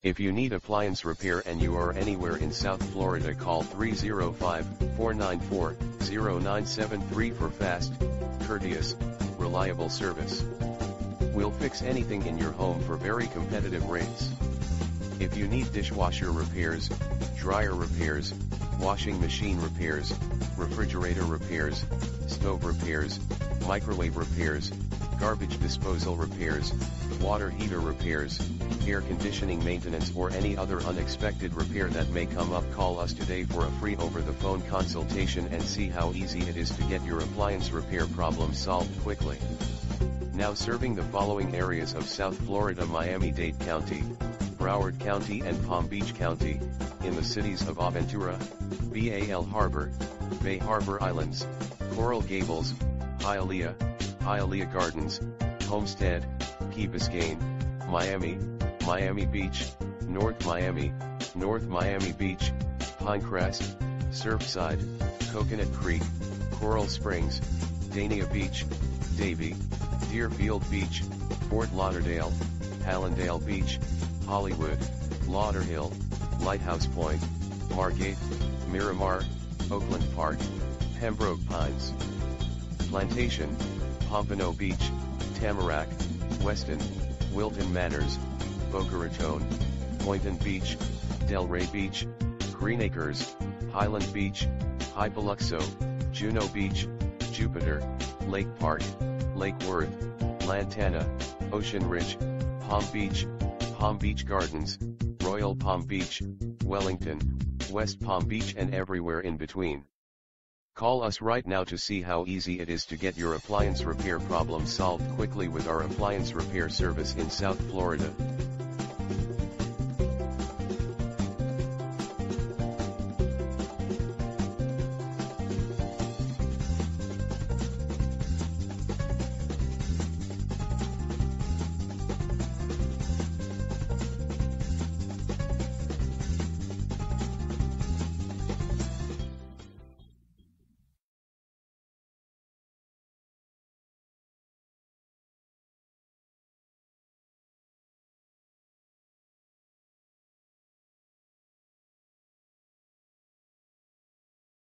If you need appliance repair and you are anywhere in South Florida, call 305-494-0973 for fast, courteous, reliable service. We'll fix anything in your home for very competitive rates. If you need dishwasher repairs, dryer repairs, washing machine repairs, refrigerator repairs, stove repairs, microwave repairs, garbage disposal repairs, water heater repairs, air conditioning maintenance, or any other unexpected repair that may come up, call us today for a free over-the-phone consultation and see how easy it is to get your appliance repair problem solved quickly. Now serving the following areas of South Florida: Miami-Dade County, Broward County and Palm Beach County, in the cities of Aventura, Bal Harbour, Bay Harbor Islands, Coral Gables, Hialeah Gardens, Homestead, Key Biscayne, Miami, Miami Beach, North Miami Beach, Pinecrest, Surfside, Coconut Creek, Coral Springs, Dania Beach, Davie, Deerfield Beach, Fort Lauderdale, Hallandale Beach, Hollywood, Lauderhill, Lighthouse Point, Margate, Miramar, Oakland Park, Pembroke Pines, Plantation, Pompano Beach, Tamarack, Weston, Wilton Manors, Boca Raton, Boynton Beach, Delray Beach, Green Acres, Highland Beach, High Biloxo, Juno Beach, Jupiter, Lake Park, Lake Worth, Lantana, Ocean Ridge, Palm Beach Gardens, Royal Palm Beach, Wellington, West Palm Beach, and everywhere in between. Call us right now to see how easy it is to get your appliance repair problem solved quickly with our appliance repair service in South Florida.